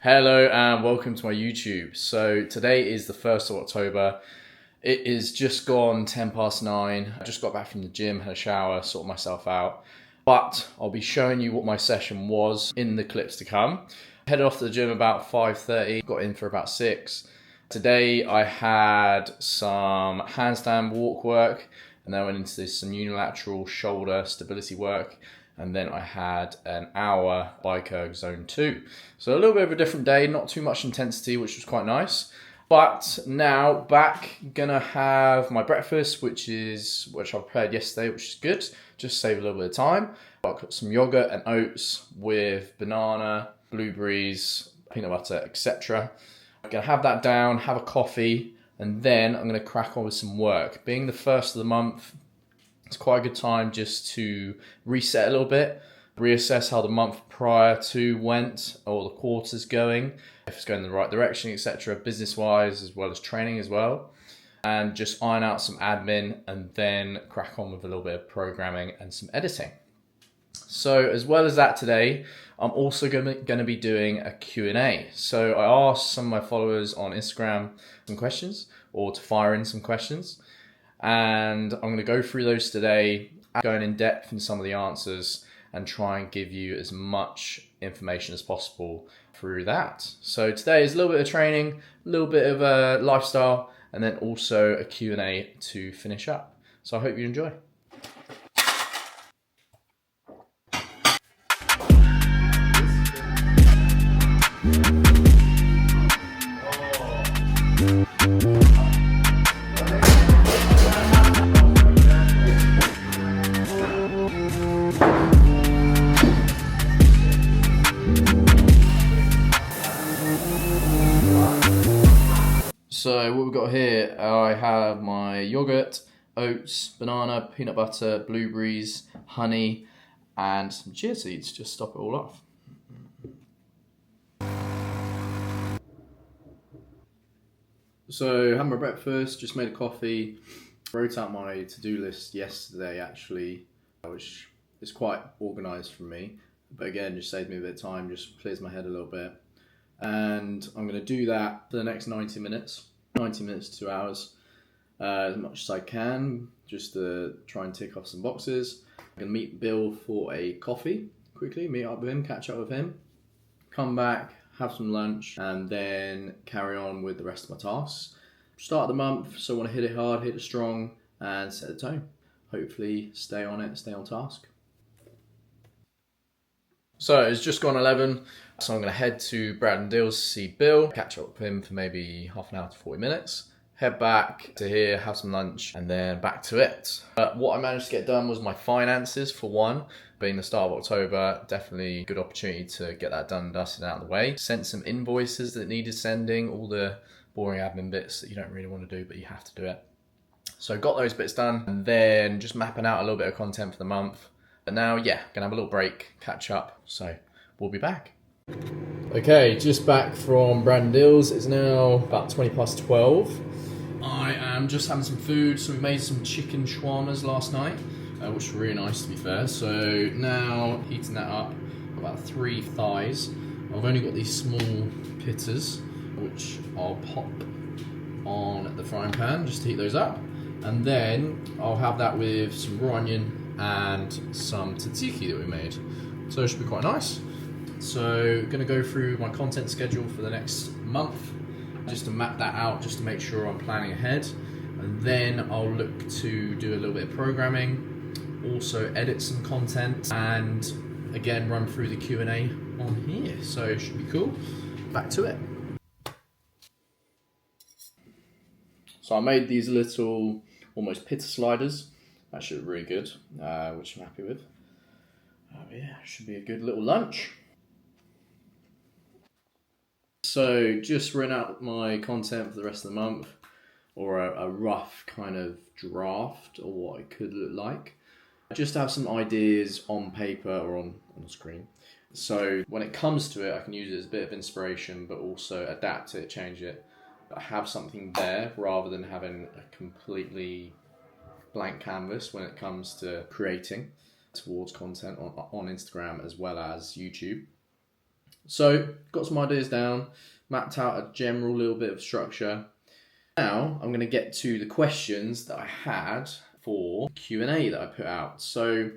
Hello and welcome to my YouTube. So today is the 1st of October. It is just gone 9:10. I just got back from the gym, had a shower, sorted myself out. But I'll be showing you what my session was in the clips to come. Headed off to the gym about 5:30, got in for about 6. Today I had some handstand walk work and then I went into some unilateral shoulder stability work. And then I had an hour bike erg zone 2. So a little bit of a different day, not too much intensity, which was quite nice. But now back, gonna have my breakfast, which I prepared yesterday, which is good. Just save a little bit of time. I've got some yogurt and oats with banana, blueberries, peanut butter, etc. I'm gonna have that down, have a coffee, and then I'm gonna crack on with some work. Being the first of the month, it's quite a good time just to reset a little bit, reassess how the month prior to went, or the quarter's going, if it's going in the right direction, etc., business-wise as well as training as well, and just iron out some admin and then crack on with a little bit of programming and some editing. So as well as that today, I'm also going to be doing a Q&A. So I asked some of my followers on Instagram some questions, or to fire in some questions. And I'm going to go through those today, going in depth in some of the answers and try and give you as much information as possible through that. So today is a little bit of training, a little bit of a lifestyle, and then also a Q&A to finish up. So I hope you enjoy. So what we've got here, I have my yogurt, oats, banana, peanut butter, blueberries, honey, and some chia seeds, just stop it all off. So had my breakfast, just made a coffee, wrote out my to-do list yesterday actually, which is quite organised for me, but again just saves me a bit of time, just clears my head a little bit. And I'm going to do that for the next 90 minutes to 2 hours, as much as I can, just to try and tick off some boxes. I'm going to meet Bill for a coffee quickly, meet up with him, catch up with him, come back, have some lunch, and then carry on with the rest of my tasks. Start of the month, so I want to hit it hard, hit it strong, and set the tone. Hopefully stay on it, stay on task. So it's just gone 11, so I'm going to head to Brad & Deal's to see Bill, catch up with him for maybe half an hour to 40 minutes, head back to here, have some lunch, and then back to it. What I managed to get done was my finances, for one. Being the start of October, definitely a good opportunity to get that done and dusted out of the way. Sent some invoices that needed sending, all the boring admin bits that you don't really want to do, but you have to do it. So got those bits done, and then just mapping out a little bit of content for the month. But now, yeah, gonna have a little break, catch up, so we'll be back. Okay, just back from Brad & Deal's. It's now about 20 past 12. I am just having some food, so we made some chicken shawarmas last night, which were really nice to be fair. So now heating that up, about 3 thighs. I've only got these small pittas, which I'll pop on the frying pan just to heat those up. And then I'll have that with some raw onion and some tzatziki that we made. So it should be quite nice. So going to go through my content schedule for the next month, just to map that out, just to make sure I'm planning ahead. And then I'll look to do a little bit of programming, also edit some content, and again run through the Q&A on here. So it should be cool. Back to it. So I made these little almost pita sliders. That should be really good, which I'm happy with. Yeah, should be a good little lunch. So just written out my content for the rest of the month, or a rough kind of draft of what it could look like. Just to have some ideas on paper or on the screen. So when it comes to it, I can use it as a bit of inspiration, but also adapt it, change it. But have something there rather than having a completely blank canvas when it comes to creating towards content on Instagram as well as YouTube. So got some ideas down, mapped out a general little bit of structure. Now I'm going to get to the questions that I had for Q&A that I put out. So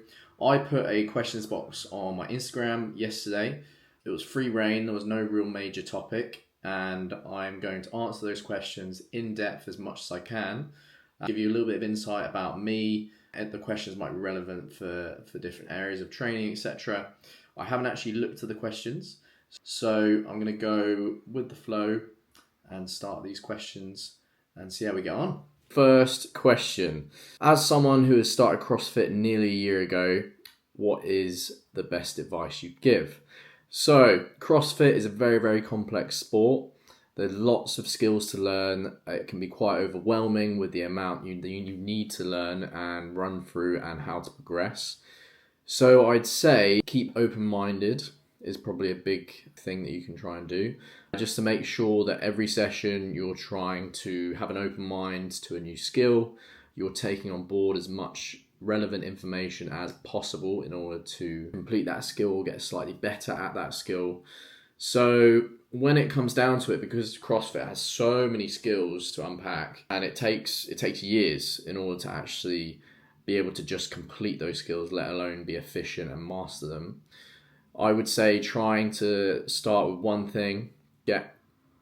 I put a questions box on my Instagram yesterday. It was free reign, there was no real major topic, and I'm going to answer those questions in depth as much as I can. I'll give you a little bit of insight about me, and the questions might be relevant for different areas of training, etc. I haven't actually looked at the questions, so I'm going to go with the flow and start these questions and see how we get on. First question. As someone who has started CrossFit nearly a year ago, what is the best advice you'd give? So, CrossFit is a very, very complex sport. There's lots of skills to learn. It can be quite overwhelming with the amount you need to learn and run through and how to progress. So I'd say keep open-minded is probably a big thing that you can try and do. Just to make sure that every session you're trying to have an open mind to a new skill, you're taking on board as much relevant information as possible in order to complete that skill or get slightly better at that skill. So when it comes down to it, because CrossFit has so many skills to unpack, and it takes years in order to actually be able to just complete those skills, let alone be efficient and master them, I would say trying to start with one thing, get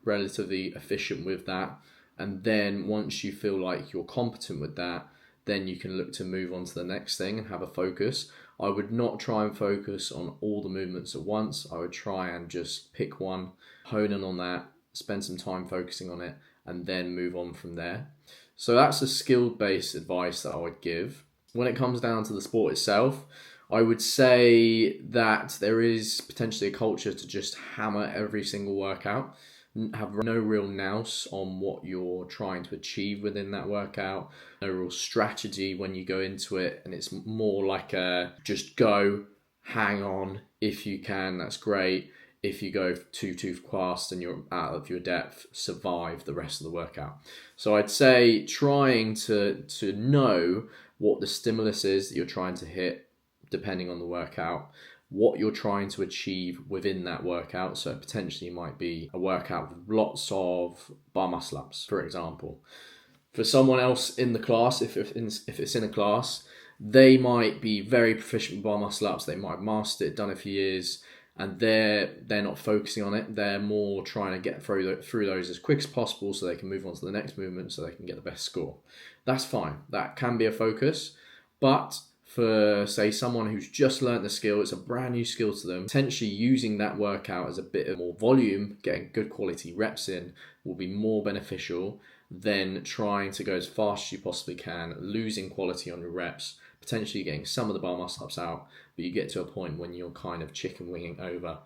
relatively efficient with that, and then once you feel like you're competent with that, then you can look to move on to the next thing and have a focus. I would not try and focus on all the movements at once. I would try and just pick one, hone in on that, spend some time focusing on it, and then move on from there. So that's the skill-based advice that I would give. When it comes down to the sport itself, I would say that there is potentially a culture to just hammer every single workout, have no real nous on what you're trying to achieve within that workout, no real strategy when you go into it, and it's more like a just go, hang on, if you can, that's great. If you go too fast and you're out of your depth, survive the rest of the workout. So I'd say trying to know what the stimulus is that you're trying to hit, depending on the workout, what you're trying to achieve within that workout. So potentially might be a workout with lots of bar muscle ups, for example. For someone else in the class, if it's in a class, they might be very proficient with bar muscle ups. They might have mastered it, done it for years, and they're not focusing on it. They're more trying to get through those as quick as possible so they can move on to the next movement so they can get the best score. That's fine. That can be a focus, but for, say, someone who's just learnt the skill, it's a brand new skill to them, potentially using that workout as a bit of more volume, getting good quality reps in, will be more beneficial than trying to go as fast as you possibly can, losing quality on your reps, potentially getting some of the bar muscle ups out, but you get to a point when you're kind of chicken winging over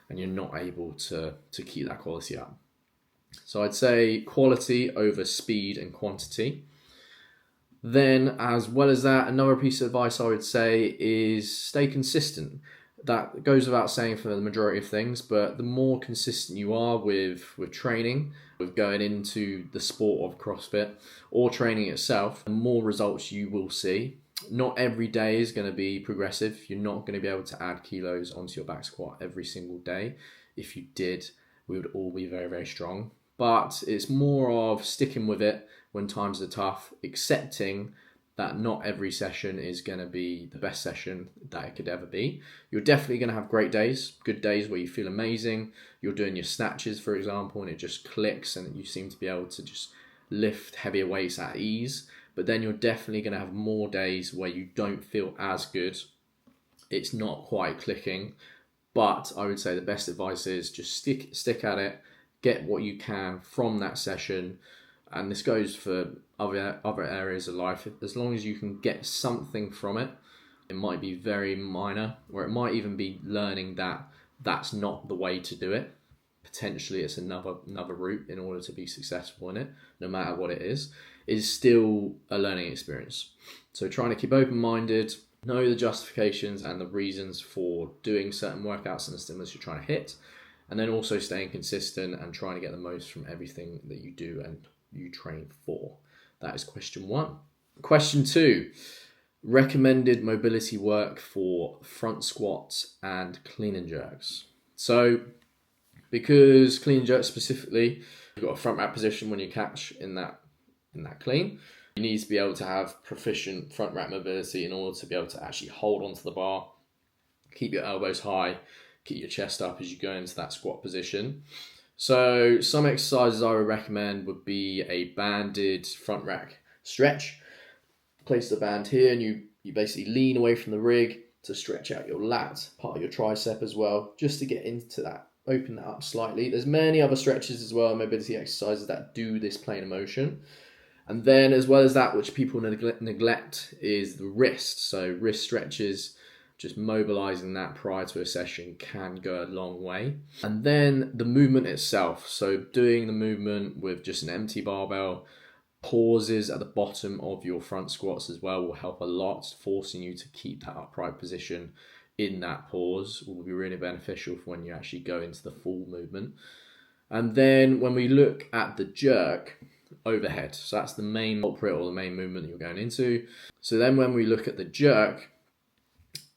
and you're not able to keep that quality up. So I'd say quality over speed and quantity. Then, as well as that, another piece of advice I would say is stay consistent. That goes without saying for the majority of things, but the more consistent you are with training, with going into the sport of CrossFit or training itself, the more results you will see. Not every day is going to be progressive. You're not going to be able to add kilos onto your back squat every single day. If you did, we would all be very, very strong. But it's more of sticking with it when times are tough, accepting that not every session is going to be the best session that it could ever be. You're definitely going to have great days, good days where you feel amazing. You're doing your snatches, for example, and it just clicks and you seem to be able to just lift heavier weights at ease. But then you're definitely going to have more days where you don't feel as good. It's not quite clicking. But I would say the best advice is just stick at it, get what you can from that session. And this goes for other areas of life. As long as you can get something from it, it might be very minor, or it might even be learning that that's not the way to do it. Potentially it's another route in order to be successful in it, no matter what it is still a learning experience. So trying to keep open-minded, know the justifications and the reasons for doing certain workouts and the stimulus you're trying to hit, and then also staying consistent and trying to get the most from everything that you do and you train for. That is question 1. Question 2, recommended mobility work for front squats and clean and jerks. So because clean and jerk specifically, you've got a front rack position when you catch in that clean. You need to be able to have proficient front rack mobility in order to be able to actually hold onto the bar, keep your elbows high, keep your chest up as you go into that squat position. So some exercises I would recommend would be a banded front rack stretch. Place the band here and you basically lean away from the rig to stretch out your lat, part of your tricep as well, just to get into that, open that up slightly. There's many other stretches as well, mobility exercises that do this plane of motion. And then as well as that, which people neglect, is the wrist. So wrist stretches, just mobilizing that prior to a session can go a long way. And then the movement itself. So doing the movement with just an empty barbell, pauses at the bottom of your front squats as well will help a lot, forcing you to keep that upright position in that pause will be really beneficial for when you actually go into the full movement. And then when we look at the jerk, overhead, so that's the main culprit or the main movement that you're going into. So then when we look at the jerk,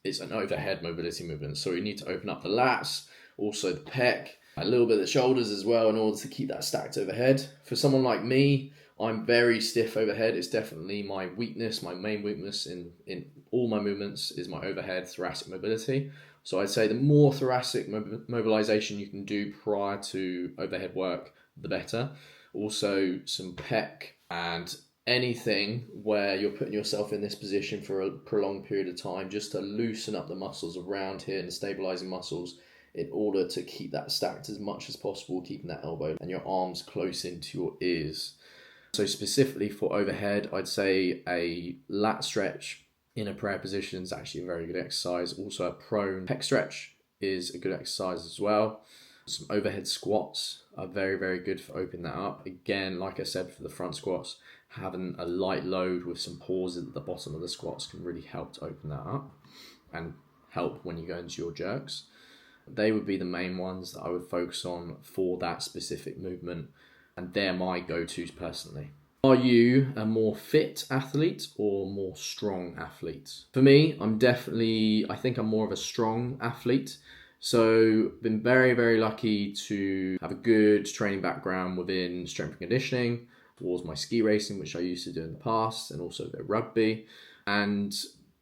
it's an overhead mobility movement. So we need to open up the lats, also the pec, a little bit of the shoulders as well in order to keep that stacked overhead. For someone like me, I'm very stiff overhead. It's definitely my weakness, my main weakness in all my movements is my overhead thoracic mobility. So I'd say the more thoracic mobilization you can do prior to overhead work, the better. Also some pec and anything where you're putting yourself in this position for a prolonged period of time just to loosen up the muscles around here and the stabilizing muscles in order to keep that stacked as much as possible, keeping that elbow and your arms close into your ears. So specifically for overhead, I'd say a lat stretch in a prayer position is actually a very good exercise. Also a prone pec stretch is a good exercise as well. Some overhead squats are very, very good for opening that up. Again, like I said, for the front squats, having a light load with some pauses at the bottom of the squats can really help to open that up and help when you go into your jerks. They would be the main ones that I would focus on for that specific movement, and they're my go-tos personally. Are you a more fit athlete or more strong athlete? For me, I think I'm more of a strong athlete. So been very, very lucky to have a good training background within strength and conditioning towards my ski racing, which I used to do in the past, and also a bit of rugby. And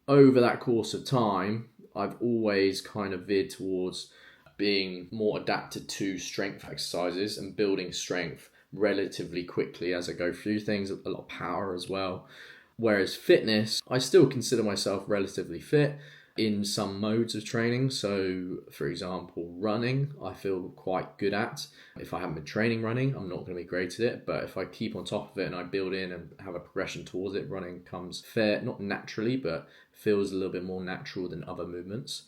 over that course of time, I've always kind of veered towards being more adapted to strength exercises and building strength relatively quickly as I go through things, a lot of power as well. Whereas fitness, I still consider myself relatively fit in some modes of training. So for example, running, I feel quite good at. If I haven't been training running, I'm not going to be great at it, but if I keep on top of it and I build in and have a progression towards it, running comes fair, not naturally, but feels a little bit more natural than other movements.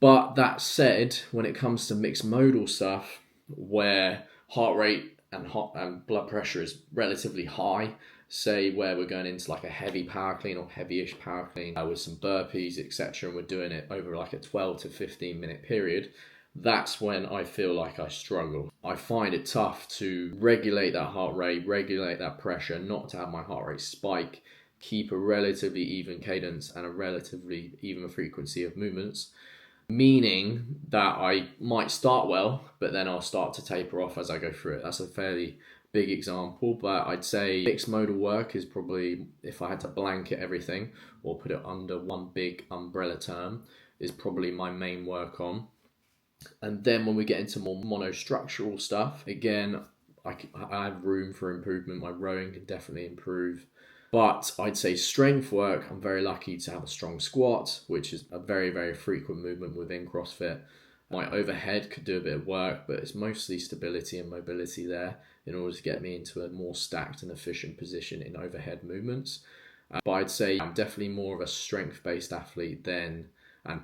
But that said, when it comes to mixed modal stuff where heart rate and blood pressure is relatively high, say where we're going into like a heavy power clean or heavy-ish power clean with some burpees, etc., and we're doing it over like a 12 to 15 minute period, that's when I feel like I struggle. I find it tough to regulate that heart rate, regulate that pressure, not to have my heart rate spike, keep a relatively even cadence and a relatively even frequency of movements, meaning that I might start well, but then I'll start to taper off as I go through it. That's a fairly big example, but I'd say mixed modal work is probably, if I had to blanket everything or put it under one big umbrella term, is probably my main work on. And then when we get into more monostructural stuff, again, I have room for improvement. My rowing can definitely improve. But I'd say strength work, I'm very lucky to have a strong squat, which is a very, very frequent movement within CrossFit. My overhead could do a bit of work, but it's mostly stability and mobility there in order to get me into a more stacked and efficient position in overhead movements. But I'd say I'm definitely more of a strength-based athlete and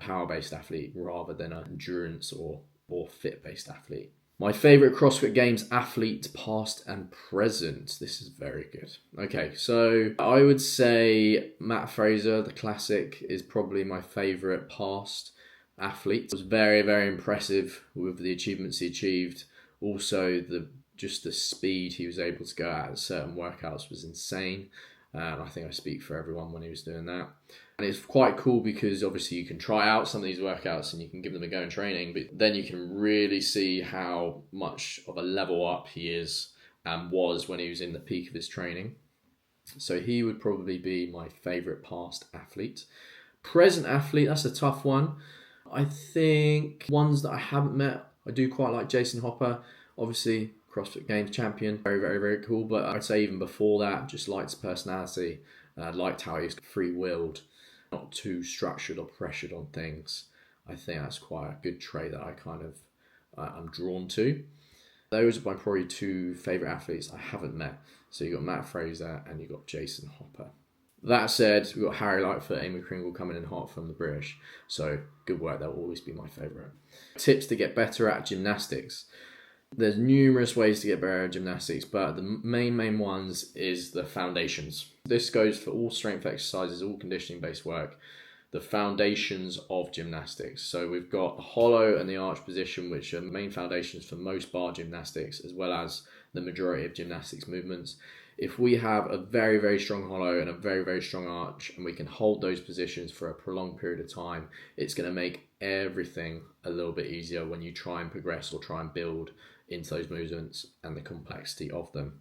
power-based athlete rather than an endurance or fit-based athlete. My favourite CrossFit Games athlete, past and present. This is very good. Okay, so I would say Matt Fraser, the classic, is probably my favourite past athlete. It was very, very impressive with the achievements he achieved. Also, the speed he was able to go at certain workouts was insane. I think I speak for everyone when he was doing that. And it's quite cool because obviously you can try out some of these workouts and you can give them a go in training, but then you can really see how much of a level up he is and was when he was in the peak of his training. So he would probably be my favourite past athlete. Present athlete, that's a tough one. I think ones that I haven't met, I do quite like Jason Hopper. Obviously, CrossFit Games champion. Very, very, very cool. But I'd say even before that, just liked his personality. Liked how he was free-willed, not too structured or pressured on things. I think that's quite a good trait that I kind of I'm drawn to. Those are my probably two favourite athletes I haven't met. So you got Matt Fraser and you got Jason Hopper. That said, we've got Harry Lightfoot, Amy Kringle coming in hot from the British. So good work, they'll always be my favourite. Tips to get better at gymnastics. There's numerous ways to get better at gymnastics, but the main ones is the foundations. This goes for all strength exercises, all conditioning based work. The foundations of gymnastics. So we've got the hollow and the arch position, which are main foundations for most bar gymnastics, as well as the majority of gymnastics movements. If we have a very, very strong hollow and a very, very strong arch, and we can hold those positions for a prolonged period of time, it's going to make everything a little bit easier when you try and progress or try and build into those movements and the complexity of them.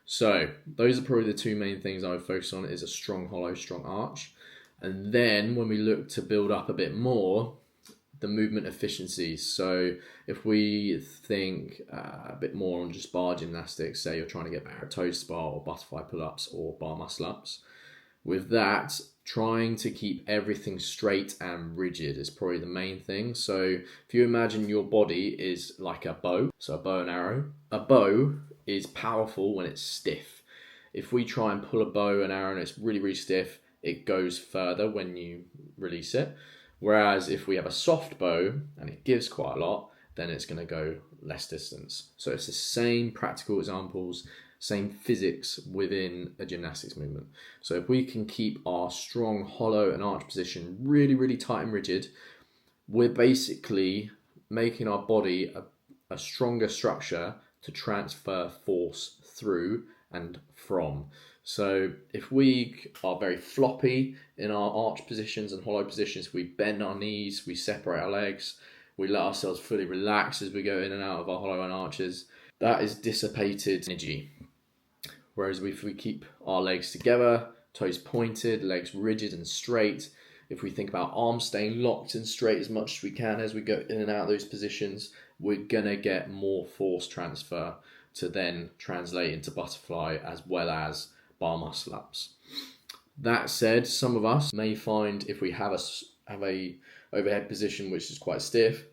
So those are probably the two main things I would focus on, is a strong hollow, strong arch. And then when we look to build up a bit more, the movement efficiency. So if we think a bit more on just bar gymnastics, say you're trying to get better at toes to bar or butterfly pull-ups or bar muscle ups, with that, trying to keep everything straight and rigid is probably the main thing. So if you imagine your body is like a bow, so a bow and arrow. A bow is powerful when it's stiff. If we try and pull a bow and arrow and it's really, really stiff, it goes further when you release it. Whereas if we have a soft bow and it gives quite a lot, then it's going to go less distance. So it's the same practical examples, same physics within a gymnastics movement. So if we can keep our strong hollow and arch position really, really tight and rigid, we're basically making our body a stronger structure to transfer force through and from. So if we are very floppy in our arch positions and hollow positions, we bend our knees, we separate our legs, we let ourselves fully relax as we go in and out of our hollow and arches, that is dissipated energy. Whereas if we keep our legs together, toes pointed, legs rigid and straight, if we think about arms staying locked and straight as much as we can as we go in and out of those positions, we're going to get more force transfer to then translate into butterfly as well as bar muscle ups. That said, some of us may find if we have a overhead position which is quite stiff,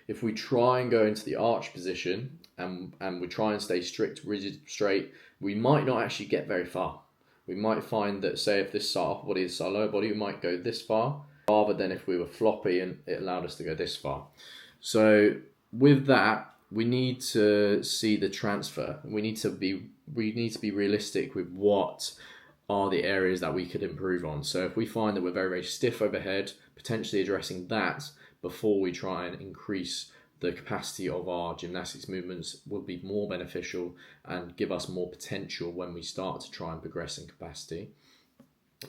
if we try and go into the arch position and we try and stay strict, rigid, straight, we might not actually get very far. We might find that, say, if this is our upper body, this is our lower body, we might go this far, rather than if we were floppy and it allowed us to go this far. So with that, we need to see the transfer. We need to be realistic with what are the areas that we could improve on. So if we find that we're very, very stiff overhead, potentially addressing that before we try and increase the capacity of our gymnastics movements will be more beneficial and give us more potential when we start to try and progress in capacity.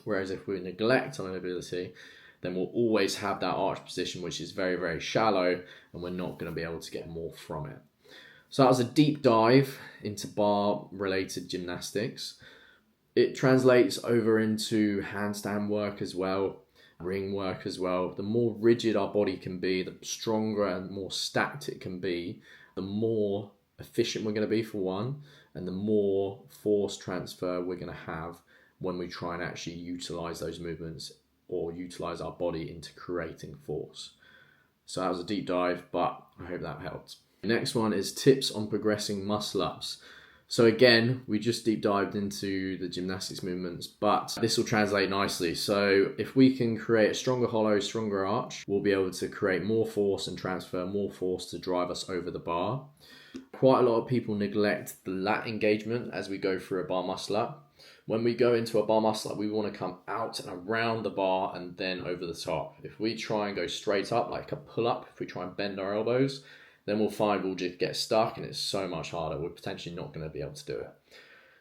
Whereas if we neglect our mobility, then we'll always have that arch position which is very, very shallow and we're not going to be able to get more from it. So that was a deep dive into bar related gymnastics. It translates over into handstand work as well, ring work as well. The more rigid our body can be, the stronger and more stacked it can be, the more efficient we're going to be for one, and the more force transfer we're going to have when we try and actually utilize those movements or utilize our body into creating force. So that was a deep dive, but I hope that helped. The next one is tips on progressing muscle ups. So again, we just deep dived into the gymnastics movements, but this will translate nicely. So if we can create a stronger hollow, stronger arch, we'll be able to create more force and transfer more force to drive us over the bar. Quite a lot of people neglect the lat engagement as we go through a bar muscle up. When we go into a bar muscle up, we want to come out and around the bar and then over the top. If we try and go straight up like a pull-up, if we try and bend our elbows, then we'll find we'll just get stuck and it's so much harder. We're potentially not going to be able to do it.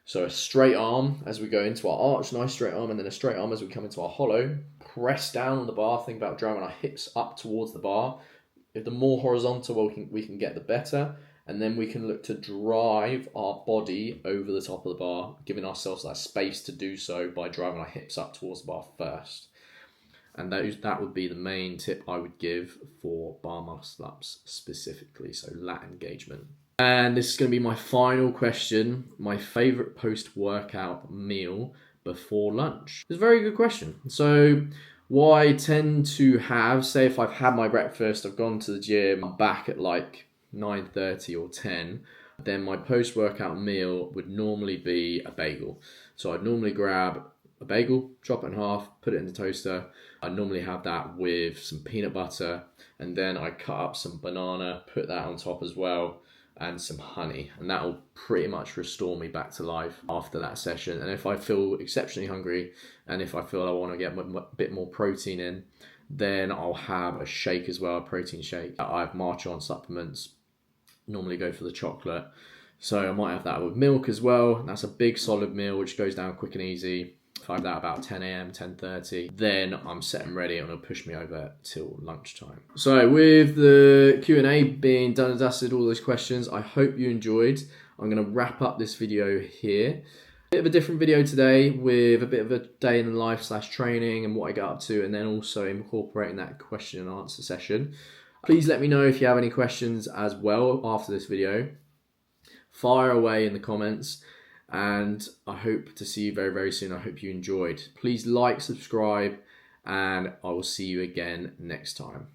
So a straight arm as we go into our arch, nice straight arm, and then a straight arm as we come into our hollow. Press down on the bar, think about driving our hips up towards the bar. If the more horizontal we can get, the better. And then we can look to drive our body over the top of the bar, giving ourselves that space to do so by driving our hips up towards the bar first. And that would be the main tip I would give for bar muscle ups specifically, so lat engagement. And this is going to be my final question, my favorite post-workout meal before lunch. It's a very good question. So what I tend to have, say if I've had my breakfast, I've gone to the gym, I'm back at like 9:30 or 10, then my post-workout meal would normally be a bagel. So I'd normally grab a bagel, chop it in half, put it in the toaster. I normally have that with some peanut butter, and then I cut up some banana, put that on top as well, and some honey, and that will pretty much restore me back to life after that session. And if I feel exceptionally hungry, and if I feel I want to get a bit more protein in, then I'll have a shake as well, a protein shake. I have March On supplements, normally go for the chocolate, so I might have that with milk as well. That's a big solid meal which goes down quick and easy. If I have that about 10 a.m, 10:30, then I'm set and ready, and it'll push me over till lunchtime. So with the Q&A being done and dusted, all those questions, I hope you enjoyed. I'm going to wrap up this video here. Bit of a different video today with a bit of a day in the life / training and what I got up to, and then also incorporating that question and answer session. Please let me know if you have any questions as well after this video. Fire away in the comments. And I hope to see you very, very soon. I hope you enjoyed. Please like, subscribe, and I will see you again next time.